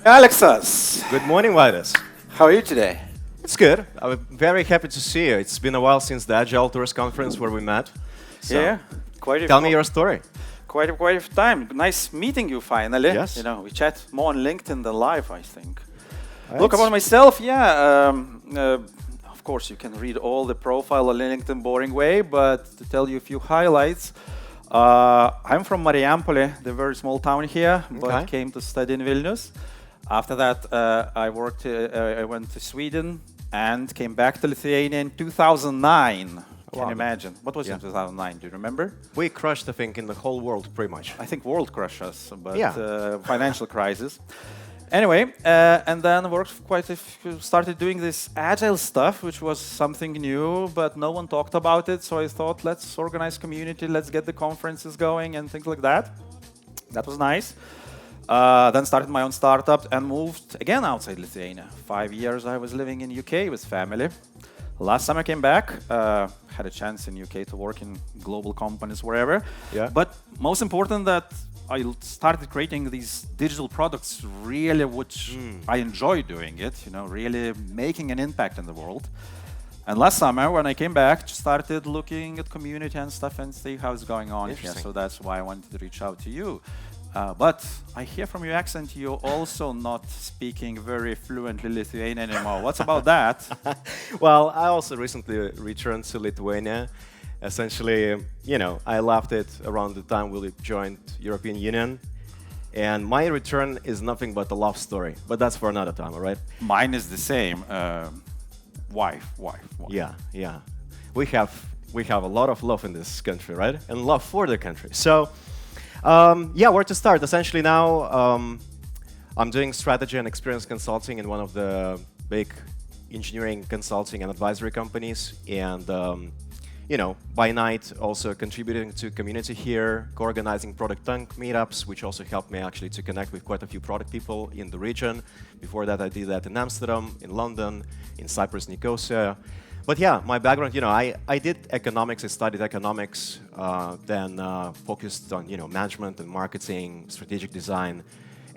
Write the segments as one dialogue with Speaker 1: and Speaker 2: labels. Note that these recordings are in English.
Speaker 1: Alexas,
Speaker 2: Good morning, Vitus.
Speaker 1: how are you today?
Speaker 2: It's good. I'm very happy to see you. It's been a while since the Agile Tours conference where we met. So
Speaker 1: Yeah, quite a
Speaker 2: tell me your story.
Speaker 1: quite a time. Nice meeting you finally.
Speaker 2: Yes.
Speaker 1: You know, we chat more on LinkedIn than live, I think.
Speaker 2: Right.
Speaker 1: Look about myself, yeah. Of course, you can read all the profile on LinkedIn boring way, but to tell you a few highlights, I'm from Marijampolė, the very small town here, but
Speaker 2: Okay.
Speaker 1: came to study in Vilnius. After that, I went to Sweden and came back to Lithuania in 2009. Can
Speaker 2: Wow.
Speaker 1: you imagine? What was
Speaker 2: Yeah.
Speaker 1: in 2009? Do you remember?
Speaker 2: We crushed, I think, in the whole world pretty much.
Speaker 1: I think world crush us, but
Speaker 2: Yeah.
Speaker 1: financial crisis. Anyway, and then started doing this agile stuff, which was something new, but no one talked about it. So I thought, let's organize community, let's get the conferences going and things like that. That was nice. Then started my own startup and moved again outside Lithuania. 5 years I was living in UK with family. Last summer came back, had a chance in UK to work in global companies wherever.
Speaker 2: Yeah.
Speaker 1: But most important that I started creating these digital products really, which I enjoy doing it, you know, really making an impact in the world. And last summer when I came back, just started looking at community and stuff and see how it's going on here.
Speaker 2: Interesting.
Speaker 1: So that's why I wanted to reach out to you. But I hear from your accent you're also not speaking very fluently Lithuanian anymore. What's about that?
Speaker 2: Well, I also recently returned to Lithuania. Essentially, you know, I left it around the time we joined European Union. And my return is nothing but a love story. But that's for another time, all right?
Speaker 1: Mine is the same. Wife.
Speaker 2: Yeah. We have a lot of love in this country, right? And love for the country. So, where to start? Essentially now, I'm doing strategy and experience consulting in one of the big engineering consulting and advisory companies. And, you know, by night also contributing to community here, co-organizing product tank meetups, which also helped me actually to connect with quite a few product people in the region. Before that, I did that in Amsterdam, in London, in Cyprus, Nicosia. But yeah, my background, you know, I did economics, I studied economics, then focused on, you know, management and marketing, strategic design,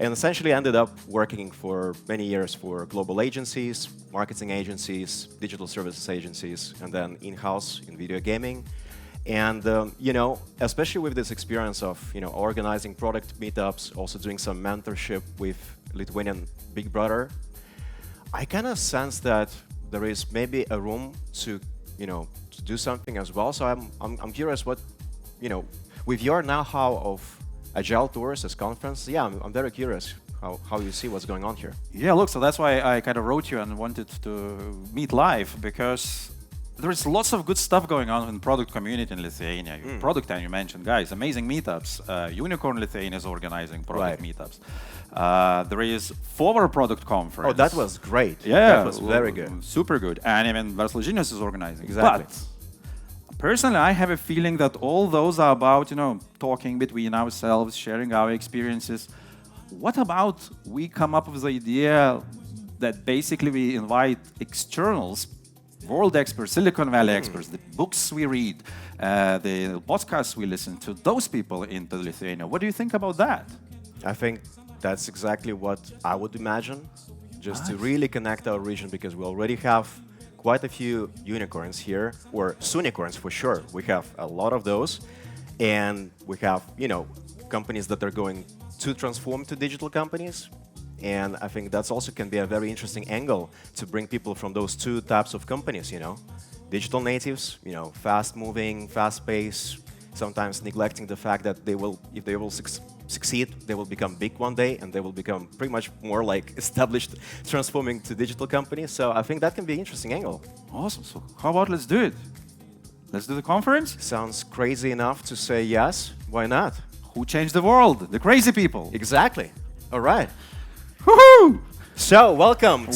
Speaker 2: and essentially ended up working for many years for global agencies, marketing agencies, digital services agencies, and then in-house in video gaming. And, you know, especially with this experience of, you know, organizing product meetups, also doing some mentorship with Lithuanian Big Brother, I kind of sense that there is maybe a room to, you know, to do something as well. So I'm curious what, you know, with your know-how of Agile Tours as conference, yeah, I'm very curious how you see what's going on here.
Speaker 1: Yeah, look, so that's why I kind of wrote you and wanted to meet live, because there is lots of good stuff going on in the product community in Lithuania. Product time you mentioned, guys, amazing meetups. Unicorn Lithuania is organizing product meetups. There is Forward Product Conference.
Speaker 2: Oh, that was great.
Speaker 1: Yeah,
Speaker 2: that was very good.
Speaker 1: Super good. And even Verslo Genius is organizing.
Speaker 2: Exactly.
Speaker 1: But personally, I have a feeling that all those are about, you know, talking between ourselves, sharing our experiences. What about we come up with the idea that basically we invite externals, world experts, Silicon Valley experts, the books we read, the podcasts we listen to, those people into Lithuania. What do you think about that?
Speaker 2: I think that's exactly what I would imagine, just to really connect our region, because we already have quite a few unicorns here, or soonicorns for sure. We have a lot of those, and we have, you know, companies that are going to transform to digital companies. And I think that's also can be a very interesting angle to bring people from those two types of companies, you know. Digital natives, you know, fast-moving, fast-paced, sometimes neglecting the fact that they will, if they will succeed, they will become big one day, and they will become pretty much more like established, transforming to digital companies. So I think that can be an interesting angle.
Speaker 1: Awesome. So how about let's do it? Let's do the conference?
Speaker 2: Sounds crazy enough to say yes. Why not?
Speaker 1: Who changed the world? The crazy people.
Speaker 2: Exactly. All right.
Speaker 1: Woohoo!
Speaker 2: So welcome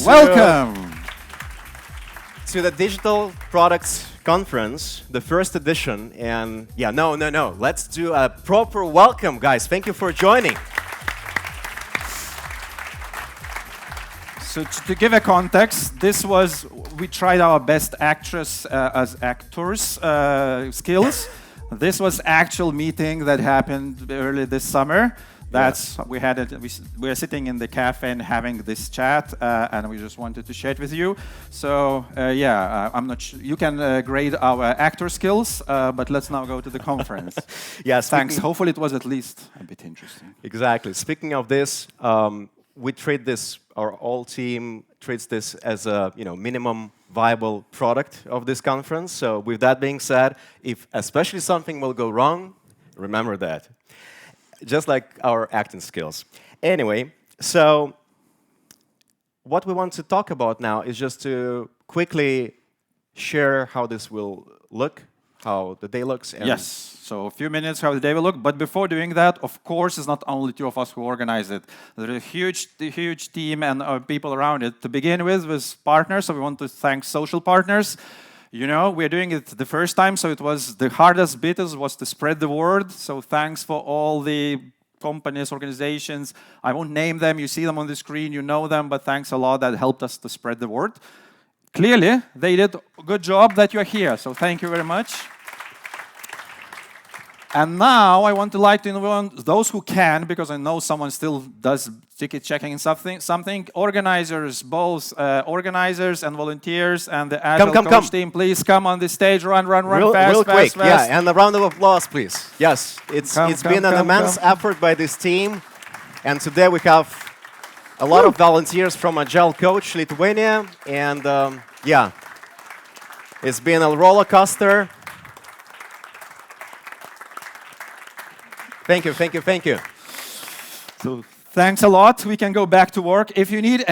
Speaker 2: to the Digital Products Conference, the first edition. And yeah, no. Let's do a proper welcome, guys. Thank you for joining.
Speaker 1: So to give a context, we tried our best actress as actors skills. This was actual meeting that happened early this summer. That's we had it. We are sitting in the cafe and having this chat, and we just wanted to share it with you. So I'm not sure you can grade our actor skills, but let's now go to the conference.
Speaker 2: Yes,
Speaker 1: thanks. Hopefully, it was at least a bit interesting.
Speaker 2: Exactly. Speaking of this, we treat this. Our whole team treats this as a minimum viable product of this conference. So with that being said, if especially something will go wrong, remember that. Just like our acting skills. Anyway, so what we want to talk about now is just to quickly share how this will look, how the day looks. And
Speaker 1: yes, so a few minutes how the day will look. But before doing that, of course, it's not only two of us who organize it. There's a huge team and people around it. To begin with partners, so we want to thank social partners. We're doing it the first time, so it was the hardest bit was to spread the word. So thanks for all the companies, organizations. I won't name them. You see them on the screen. You know them, but thanks a lot. That helped us to spread the word. Clearly, they did a good job that you're here. So thank you very much. And now I want to invite those who can, because I know someone still does ticket checking and something. Organizers, both organizers and volunteers and the Agile coach team, please come on the stage, run fast,
Speaker 2: real quick.
Speaker 1: fast.
Speaker 2: Yeah, and a round of applause, please. Yes, it's been an immense effort by this team, and today we have a lot of volunteers from Agile Coach Lithuania, and it's been a roller coaster. Thank you.
Speaker 1: So thanks a lot. We can go back to work. If you need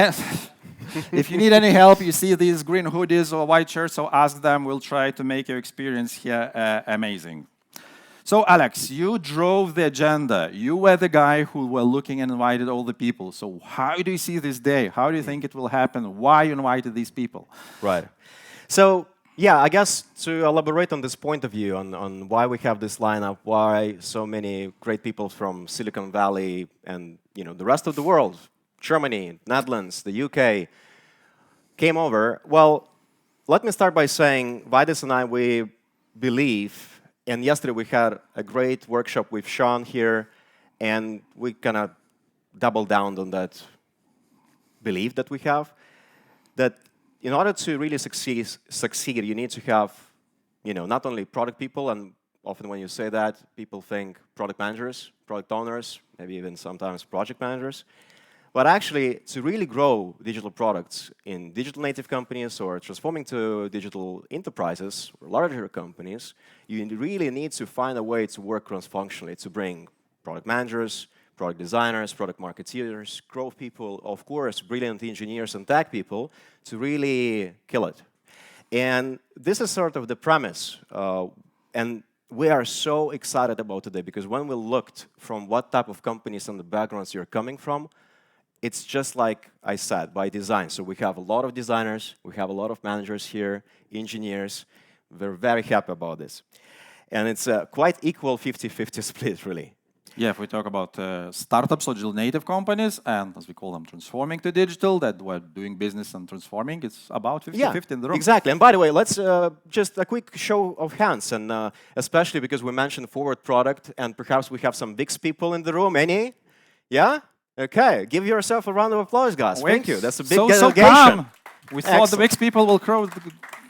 Speaker 1: any help, you see these green hoodies or white shirts, so ask them. We'll try to make your experience here amazing. So Alex, you drove the agenda. You were the guy who were looking and invited all the people. So how do you see this day? How do you think it will happen? Why you invited these people?
Speaker 2: Right. So I guess to elaborate on this point of view, on why we have this lineup, why so many great people from Silicon Valley and the rest of the world, Germany, Netherlands, the UK, came over. Well, let me start by saying, Vaidis and I, we believe, and yesterday we had a great workshop with Sean here, and we kind of doubled down on that belief that we have, that in order to really succeed, you need to have, not only product people, and often when you say that, people think product managers, product owners, maybe even sometimes project managers. But actually, to really grow digital products in digital native companies or transforming to digital enterprises or larger companies, you really need to find a way to work cross-functionally to bring product managers, product designers, product marketeers, growth people, of course, brilliant engineers and tech people to really kill it. And this is sort of the premise. And we are so excited about today because when we looked from what type of companies and the backgrounds you're coming from, it's just like I said, by design. So we have a lot of designers, we have a lot of managers here, engineers. We're very happy about this. And it's a quite equal 50-50 split, really.
Speaker 1: Yeah, if we talk about startups or digital native companies, and as we call them, transforming to digital, that were doing business and transforming, it's about 50-50 in the room.
Speaker 2: Exactly. And by the way, let's just a quick show of hands, and especially because we mentioned forward product, and perhaps we have some VIX people in the room. Any? Yeah? Okay. Give yourself a round of applause, guys. Thank you. That's a big delegation.
Speaker 1: We thought the VIX people will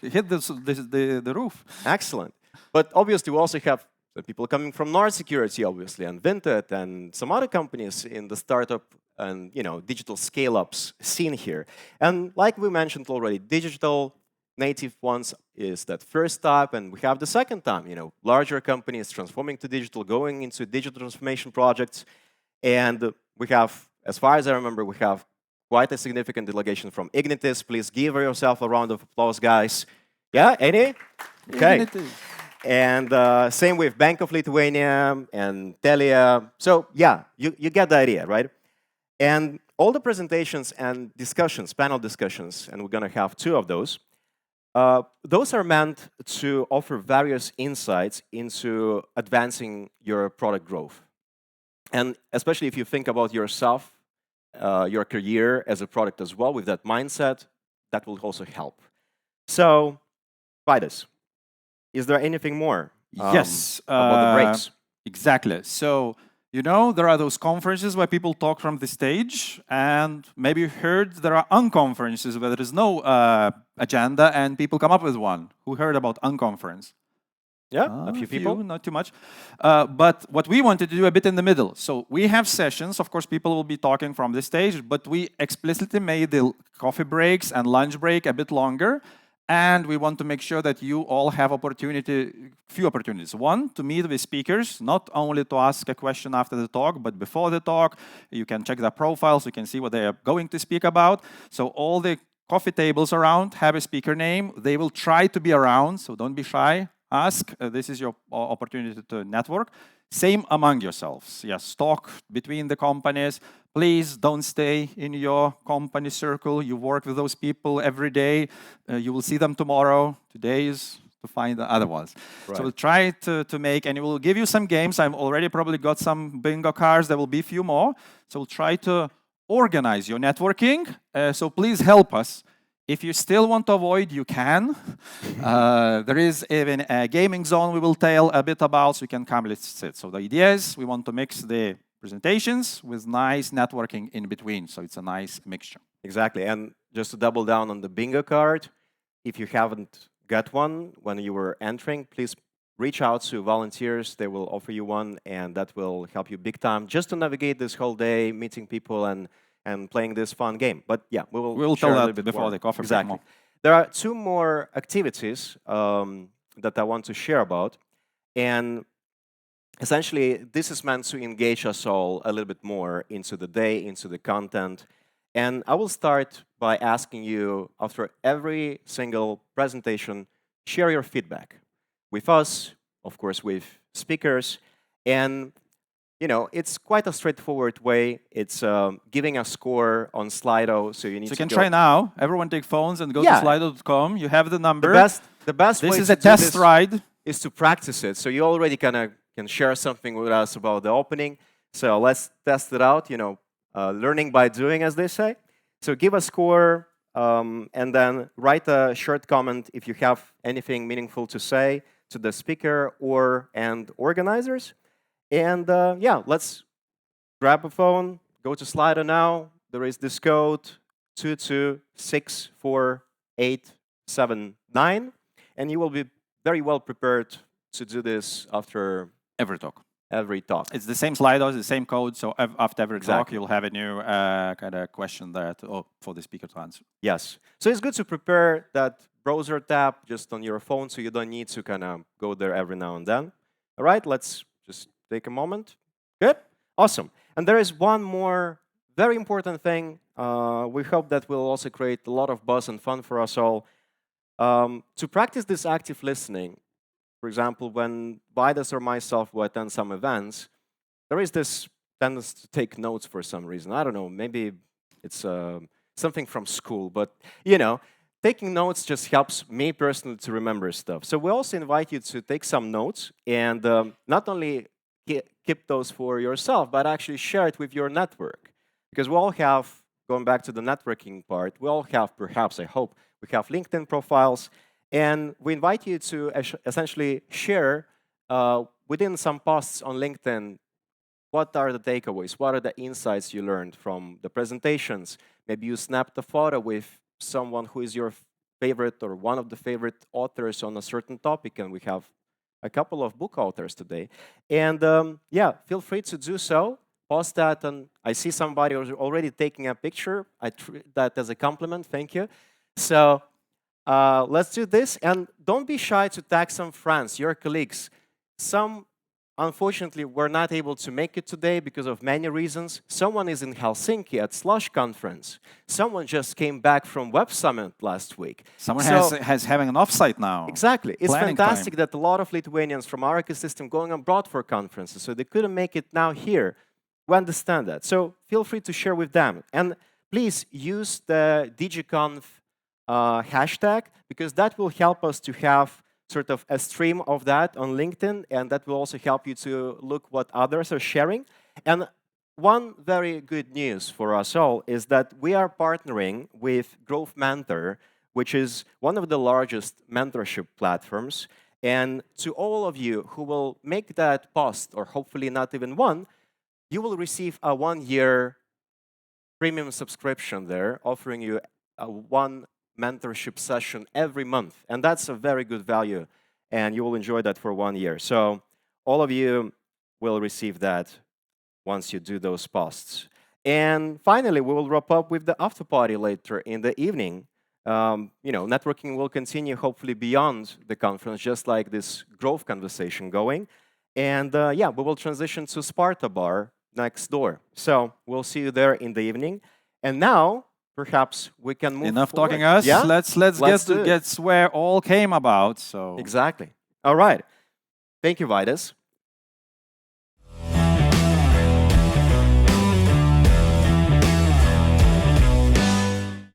Speaker 1: hit the roof.
Speaker 2: Excellent. But obviously, we also have people coming from Nord Security, obviously, and Vinted, and some other companies in the startup and digital scale-ups scene here. And like we mentioned already, digital native ones is that first type, and we have the second time. Larger companies transforming to digital, going into digital transformation projects, and we have, as far as I remember, we have quite a significant delegation from Ignitis. Please give yourself a round of applause, guys. Yeah, any? Okay. Ignitis. And same with Bank of Lithuania and Telia. So yeah, you get the idea, right? And all the presentations and discussions, panel discussions, and we're going to have 2 of those are meant to offer various insights into advancing your product growth. And especially if you think about yourself, your career as a product as well, with that mindset, that will also help. So, Vaidis, is there anything more
Speaker 1: yes,
Speaker 2: about the breaks?
Speaker 1: Exactly. So You know, there are those conferences where people talk from the stage, and maybe you heard there are unconferences where there is no agenda and people come up with one. Who heard about unconference?
Speaker 2: Yeah, a
Speaker 1: A
Speaker 2: few
Speaker 1: few,
Speaker 2: people.
Speaker 1: not too much. But what we wanted to do a bit in the middle. So we have sessions. Of course, people will be talking from the stage, but we explicitly made the coffee breaks and lunch break a bit longer. And we want to make sure that you all have few opportunities. One, to meet with speakers, not only to ask a question after the talk, but before the talk. You can check their profiles, you can see what they are going to speak about. So all the coffee tables around have a speaker name. They will try to be around, so don't be shy. Ask. This is your opportunity to network. Same among yourselves. Yes, talk between the companies. Please don't stay in your company circle. You work with those people every day. You will see them tomorrow. Today is to find the other ones.
Speaker 2: Right.
Speaker 1: So we'll try to make, and we'll give you some games. I've already probably got some bingo cards. There will be a few more. So we'll try to organize your networking. So please help us. If you still want to avoid, you can. There is even a gaming zone we will tell a bit about, so you can come, let's sit. So the idea is we want to mix the presentations with nice networking in between, so it's a nice mixture.
Speaker 2: Exactly, and just to double down on the bingo card, if you haven't got one when you were entering, please reach out to volunteers. They will offer you one, and that will help you big time just to navigate this whole day, meeting people and playing this fun game. But yeah,
Speaker 1: we'll
Speaker 2: share
Speaker 1: tell
Speaker 2: a
Speaker 1: that
Speaker 2: little bit
Speaker 1: before
Speaker 2: more.
Speaker 1: the coffee break
Speaker 2: Exactly.
Speaker 1: more.
Speaker 2: There are two more activities that I want to share about, and essentially this is meant to engage us all a little bit more into the day, into the content. And I will start by asking you, after every single presentation, share your feedback with us, of course, with speakers, and you know, it's quite a straightforward way. It's giving a score on Slido, so you need
Speaker 1: So you
Speaker 2: to
Speaker 1: can
Speaker 2: go.
Speaker 1: try now. Everyone take phones and go
Speaker 2: Yeah.
Speaker 1: to slido.com. You have the number.
Speaker 2: The best
Speaker 1: This
Speaker 2: way
Speaker 1: is
Speaker 2: to
Speaker 1: a
Speaker 2: do
Speaker 1: test
Speaker 2: this
Speaker 1: ride.
Speaker 2: is to practice it. So you already kind of can share something with us about the opening. So let's test it out. You know, learning by doing, as they say. So give a score and then write a short comment if you have anything meaningful to say to the speaker and organizers. And yeah, let's grab a phone, go to Slido now. There is this code 22647879, and you will be very well prepared to do this after
Speaker 1: Every talk.
Speaker 2: every talk.
Speaker 1: It's the same Slido, the same code. So after every talk,
Speaker 2: Exactly.
Speaker 1: you'll have a new kind of question there for the speaker to answer.
Speaker 2: Yes. So it's good to prepare that browser tab just on your phone so you don't need to kind of go there every now and then. All right, let's just take a moment. Good. Awesome. And there is one more very important thing. We hope that will also create a lot of buzz and fun for us all. To practice this active listening, for example, when Vidas or myself will attend some events, there is this tendency to take notes for some reason. I don't know, maybe it's something from school, but you know, taking notes just helps me personally to remember stuff. So we also invite you to take some notes and not only keep those for yourself, but actually share it with your network. Because we all have, going back to the networking part, we all have, perhaps, I hope, we have LinkedIn profiles, and we invite you to essentially share within some posts on LinkedIn what are the takeaways, what are the insights you learned from the presentations. Maybe you snapped a photo with someone who is your favorite or one of the favorite authors on a certain topic, and we have a couple of book authors today. And yeah, feel free to do so. Post that, and I see somebody already taking a picture. I treat that as a compliment. Thank you. So let's do this, and don't be shy to tag some friends, your colleagues. Some, unfortunately, were not able to make it today because of many reasons. Someone is in Helsinki at Slush Conference. Someone just came back from Web Summit last week.
Speaker 1: Someone has having an offsite now.
Speaker 2: Exactly. It's
Speaker 1: Planning
Speaker 2: fantastic
Speaker 1: time.
Speaker 2: that a lot of Lithuanians from our ecosystem going abroad for conferences, so they couldn't make it now here. We understand that. So feel free to share with them. And please use the DigiConf hashtag, because that will help us to have sort of a stream of that on LinkedIn, and that will also help you to look what others are sharing. And one very good news for us all is that we are partnering with Growth Mentor, which is one of the largest mentorship platforms. And to all of you who will make that post, or hopefully not even one, you will receive a 1-year premium subscription there, offering you one mentorship session every month. And that's a very good value. And you will enjoy that for 1 year. So all of you will receive that once you do those posts. And finally, we will wrap up with the after party later in the evening. Networking will continue hopefully beyond the conference, just like this growth conversation going. And yeah, we will transition to Sparta Bar next door. So we'll see you there in the evening. And now, perhaps we can move
Speaker 1: Enough
Speaker 2: forward.
Speaker 1: talking us.
Speaker 2: Yeah?
Speaker 1: Let's
Speaker 2: do it.
Speaker 1: get where all came about. So
Speaker 2: Exactly. All right. Thank you, Vidas.